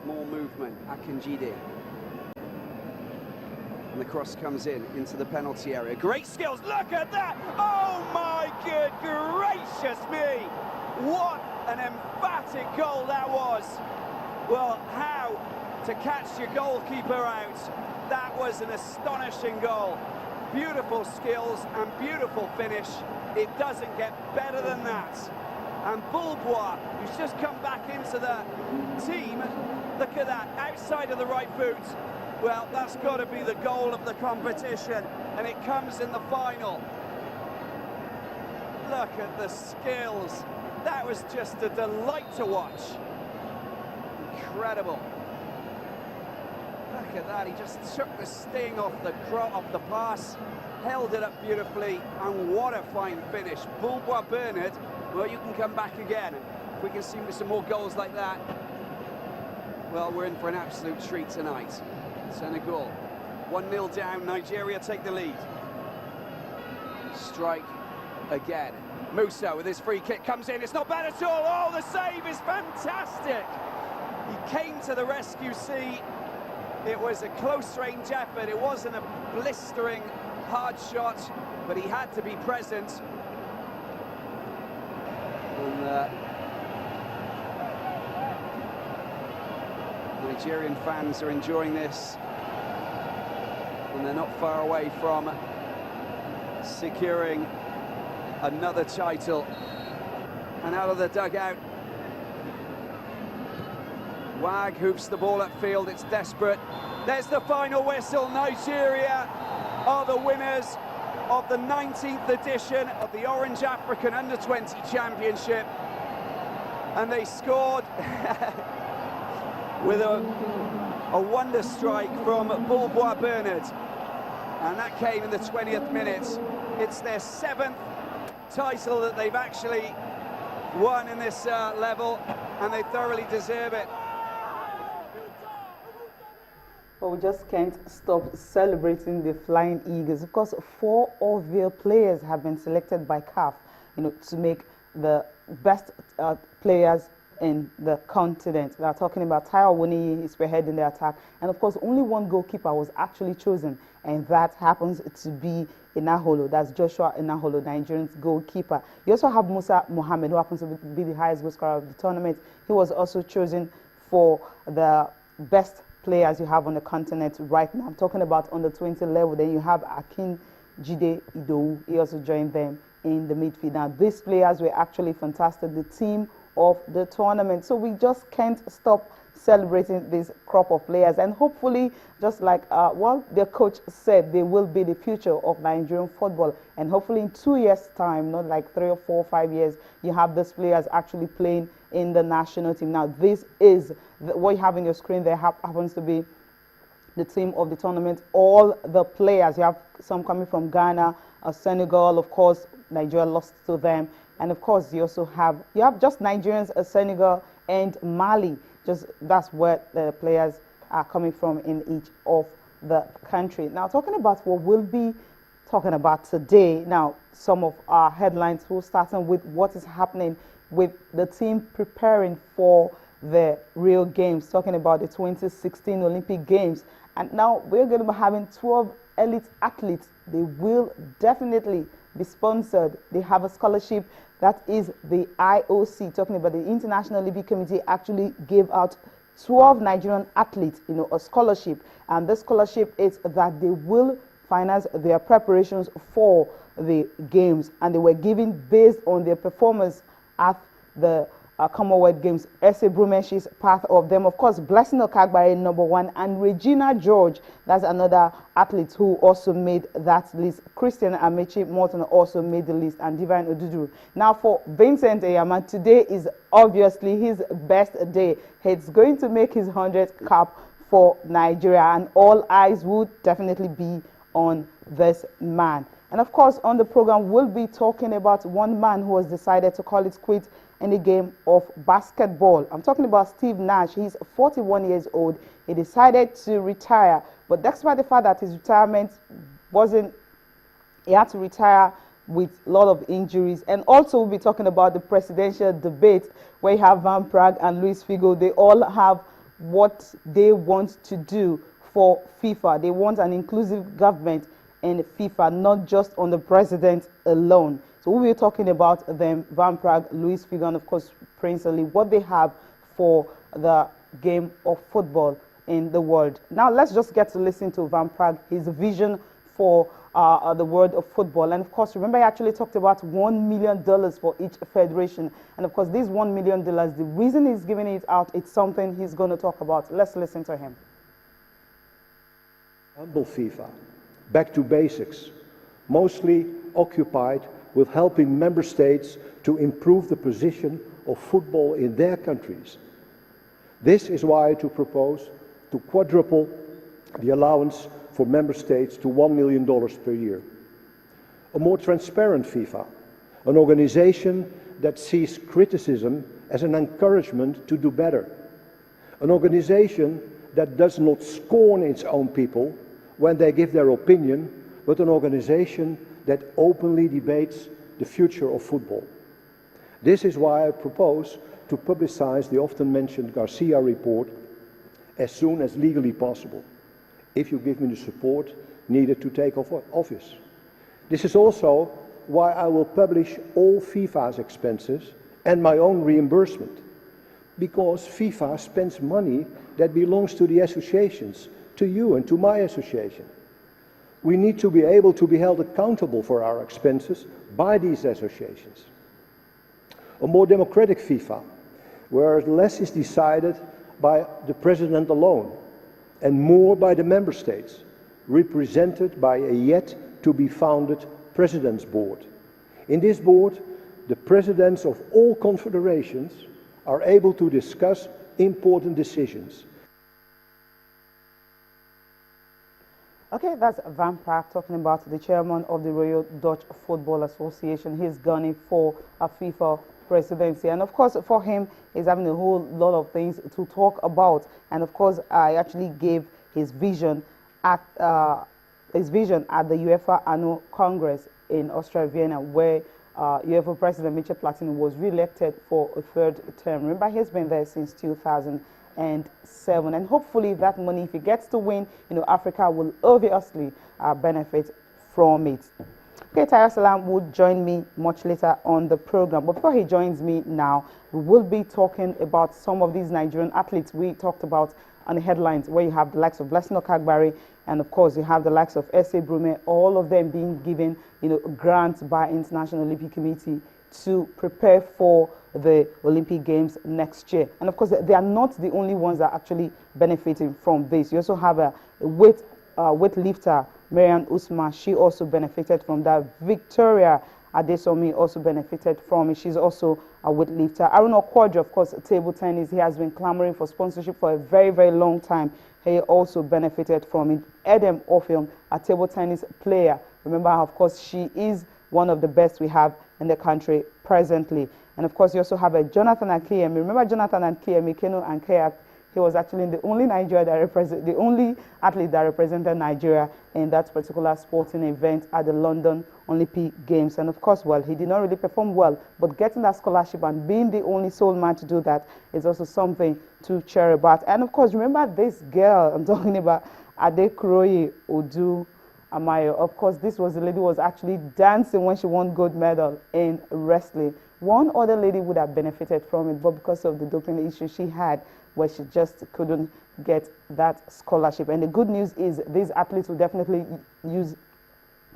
more movement. Akinjide. And the cross comes into the penalty area. Great skills, look at that! Oh my good gracious me! What an emphatic goal that was! Well, how to catch your goalkeeper out? That was an astonishing goal. Beautiful skills and beautiful finish. It doesn't get better than that. And Prt1, who's just come back into the team, look at that, outside of the right boot. Well, that's got to be the goal of the competition, and it comes in the final. Look at the skills. That was just a delight to watch. Incredible. Look at that, he just took the sting off the pass, held it up beautifully, and what a fine finish. Prt1, well, you can come back again. If we can see some more goals like that, well, we're in for an absolute treat tonight. Senegal, 1-0 down, Nigeria take the lead. Strike again. Musa with his free kick comes in, it's not bad at all. Oh, the save is fantastic. He came to the rescue, see. It was a close-range effort. It wasn't a blistering, hard shot, but he had to be present. And Nigerian fans are enjoying this, and they're not far away from securing another title. And out of the dugout, Wag hoops the ball upfield, it's desperate. There's the final whistle. Nigeria are the winners of the 19th edition of the Orange African Under-20 Championship. And they scored with a wonder strike from Prt1. And that came in the 20th minute. It's their 7th title that they've actually won in this level, and they thoroughly deserve it. But we just can't stop celebrating the Flying Eagles. Of course, 4 of their players have been selected by CAF, to make the best players in the continent. They are talking about Tayo Awoniyi, is spearheading the attack, and of course, only one goalkeeper was actually chosen, and that happens to be Inaholo. That's Joshua Inaholo, Nigerian's goalkeeper. You also have Musa Mohammed, who happens to be the highest goal scorer of the tournament. He was also chosen for the best players you have on the continent right now. I'm talking about on the 20 level. Then you have Akinjide Idowu. He also joined them in the midfield. Now, these players were actually fantastic, the team of the tournament. So we just can't stop celebrating this crop of players, and hopefully, just like their coach said, they will be the future of Nigerian football, and hopefully in 2 years time, not like 3 or 4 or 5 years, you have these players actually playing in the national team. Now, this is what you have on your screen there happens to be the team of the tournament. All the players, you have some coming from Ghana, Senegal, of course, Nigeria lost to them, and of course you also have just Nigerians, Senegal and Mali. Just that's where the players are coming from in each of the country. Now, talking about what we'll be talking about today. Now, some of our headlines, we'll starting with what is happening with the team preparing for the Rio Games, talking about the 2016 Olympic Games. And now we're going to be having 12 elite athletes. They will definitely be sponsored. They have a scholarship. That is the IOC, talking about the International Olympic Committee, actually gave out 12 Nigerian athletes, a scholarship. And this scholarship is that they will finance their preparations for the Games. And they were given based on their performance at the Commonwealth Games. Ese Brumesh is part of them. Of course, Blessing Okagbare, #1, and Regina George, that's another athlete who also made that list. Christian Amechi Morton also made the list, and Divine Odudu. Now, for Vincent Eyama, today is obviously his best day. He's going to make his 100th cap for Nigeria, and all eyes would definitely be on this man. And of course, on the program, we'll be talking about one man who has decided to call it quits in the game of basketball. I'm talking about Steve Nash. He's 41 years old. He decided to retire, but despite the fact that his retirement he had to retire with a lot of injuries. And also, we'll be talking about the presidential debate where you have Van Praag and Luis Figo. They all have what they want to do for FIFA. They want an inclusive government in FIFA, not just on the president alone. So we'll be talking about them, Van Praag, Luis Figo, and of course Prince Ali, what they have for the game of football in the world. Now let's just get to listen to Van Praag, his vision for the world of football. And of course, remember, he actually talked about $1 million for each federation. And of course, this $1 million, the reason he's giving it out, it's something he's going to talk about. Let's listen to him. Humble FIFA, back to basics, mostly occupied with helping member states to improve the position of football in their countries. This is why I propose to quadruple the allowance for member states to $1 million per year. A more transparent FIFA, an organization that sees criticism as an encouragement to do better. An organization that does not scorn its own people when they give their opinion, but an organization that openly debates the future of football. This is why I propose to publicize the often mentioned Garcia report as soon as legally possible, if you give me the support needed to take office. This is also why I will publish all FIFA's expenses and my own reimbursement, because FIFA spends money that belongs to the associations, to you and to my association. We need to be able to be held accountable for our expenses by these associations. A more democratic FIFA, where less is decided by the president alone and more by the member states, represented by a yet-to-be-founded president's board. In this board, the presidents of all confederations are able to discuss important decisions. Okay, that's Van Praag talking about the chairman of the Royal Dutch Football Association. He's gunning for a FIFA presidency, and of course for him he's having a whole lot of things to talk about. And of course I actually gave his vision at the UEFA Annual Congress in Austria, Vienna, where UEFA President Michel Platini was re-elected for a third term. Remember, he's been there since 2007, and hopefully that money, if he gets to win, Africa will obviously benefit from it. Okay, Taya Salam will join me much later on the program, but before he joins me now, we will be talking about some of these Nigerian athletes we talked about on the headlines, where you have the likes of Blessing Okagbari, and of course you have the likes of S.A. Brume, all of them being given grants by International Olympic Committee to prepare for the Olympic Games next year. And of course they are not the only ones that are actually benefiting from this. You also have a weightlifter, Marian Usman. She also benefited from that. Victoria Adesomi also benefited from it. She's also a weightlifter. Aaron Okwadjo, of course, table tennis. He has been clamoring for sponsorship for a very, very long time. He also benefited from it. Edem Ofium, a table tennis player. Remember, of course, she is one of the best we have in the country presently. And of course, you also have a Jonathan Akiyemi. Remember Jonathan Akiyemi, Keno and Kayak? He was actually the only the only athlete that represented Nigeria in that particular sporting event at the London Olympic Games. And of course, well, he did not really perform well, but getting that scholarship and being the only sole man to do that is also something to cheer about. And of course, remember this girl I'm talking about, Adekroye Odu Amayo. Of course, this was the lady who was actually dancing when she won gold medal in wrestling. One other lady would have benefited from it, but because of the doping issue she had, where she just couldn't get that scholarship. And the good news is these athletes will definitely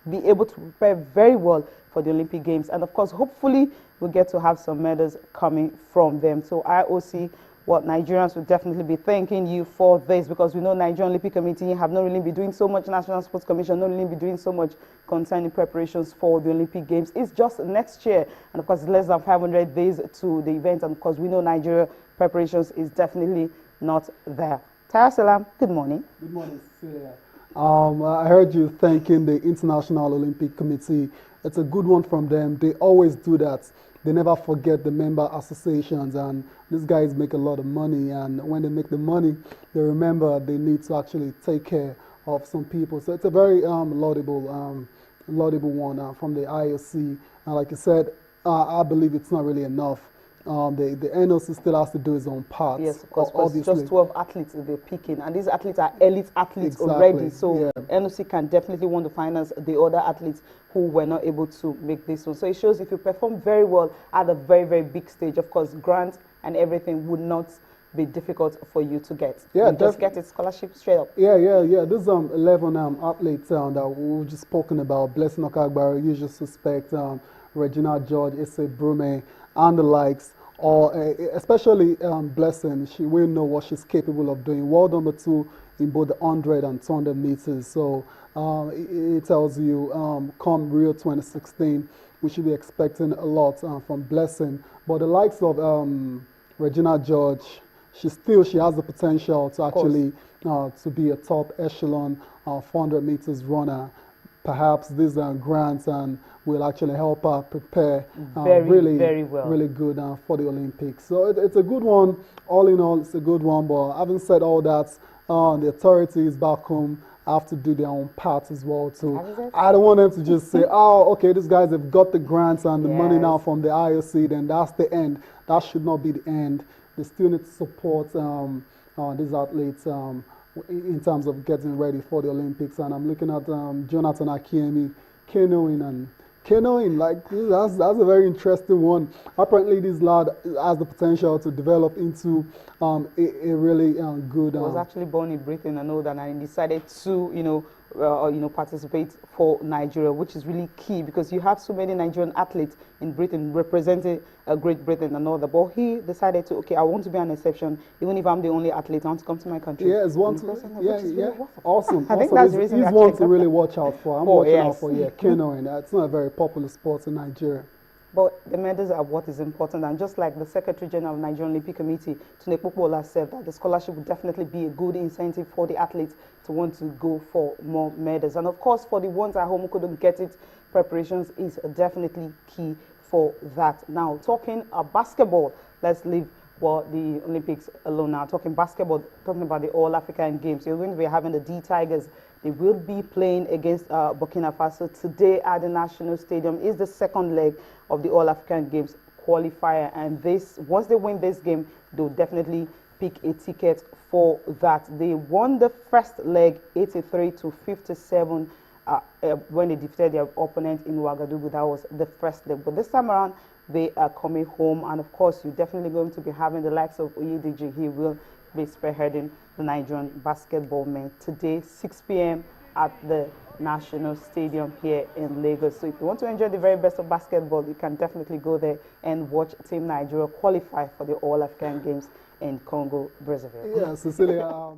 be able to prepare very well for the Olympic Games. And of course, hopefully we'll get to have some medals coming from them. So IOC, Nigerians will definitely be thanking you for this, because we know Nigerian Olympic Committee have not really been doing so much, National Sports Commission not really be doing so much concerning preparations for the Olympic Games. It's just next year, and of course it's less than 500 days to the event, and of course we know Nigeria preparations is definitely not there. Taya Salam, good morning. Good morning, Cecilia. I heard you thanking the International Olympic Committee. It's a good one from them. They always do that. They never forget the member associations, and these guys make a lot of money, and when they make the money, they remember they need to actually take care of some people. So it's a very laudable one from the IOC. And like you said, I believe it's not really enough. the NOC still has to do its own part. Yes, of course, but obviously. just 12 athletes they're picking, and these athletes are elite athletes Exactly, already. So yeah. NOC can definitely want to finance the other athletes who were not able to make this one. So it shows if you perform very well at a very, very big stage, of course, grants and everything would not be difficult for you to get. Yeah, you just get a scholarship straight up. Yeah. This 11 athletes that we've just spoken about, Blessing Okagbare, Usual Suspect, Regina George, Isse Brume, and the likes, or especially Blessing. She will know what she's capable of doing. World number 2 in both the 100 and 200 meters. So it tells you, come Rio 2016, we should be expecting a lot from Blessing. But the likes of Regina George, she has the potential to actually to be a top echelon 400 meters runner. Perhaps these grants will actually help her prepare very well, really good for the Olympics. So it's a good one. All in all, it's a good one. But having said all that, the authorities back home have to do their own part as well too. I don't want them to just say, oh, okay, these guys have got the grants and the money now from the IOC, then that's the end. That should not be the end. They still need to support these athletes in terms of getting ready for the Olympics. And I'm looking at Jonathan Akiemi canoeing, like that's a very interesting one. Apparently, this lad has the potential to develop into a really good. He was actually born in Britain, I know that, and he decided to, participate for Nigeria, which is really key because you have so many Nigerian athletes in Britain representing Great Britain and all that. But he decided to, okay, I want to be an exception, even if I'm the only athlete. I want to come to my country. Yeah, it's one to, awesome. I think that's the reason. He's one to really watch out for. I'm watching out for canoeing. It's not a very popular sport in Nigeria. But the medals are what is important, and just like the Secretary General of the Nigerian Olympic Committee, Tunde Popola, said that the scholarship would definitely be a good incentive for the athletes to want to go for more medals. And of course, for the ones at home who couldn't get it, preparations is definitely key for that. Now, talking basketball, let's leave the Olympics alone now. Talking basketball, talking about the All-African Games. You're going to be having the D Tigers. They will be playing against Burkina Faso today at the National Stadium. Is the second leg of the All-African Games qualifier. And once they win this game, they'll definitely pick a ticket for that. They won the first leg 83-57 when they defeated their opponent in Ouagadougou. That was the first leg. But this time around, they are coming home. And of course, you're definitely going to be having the likes of Oyediji. He will be spearheading the Nigerian basketball men today, 6 p.m. at the National Stadium here in Lagos. So if you want to enjoy the very best of basketball, you can definitely go there and watch Team Nigeria qualify for the All-African Games in Congo, Brazzaville. Yeah, Cecilia.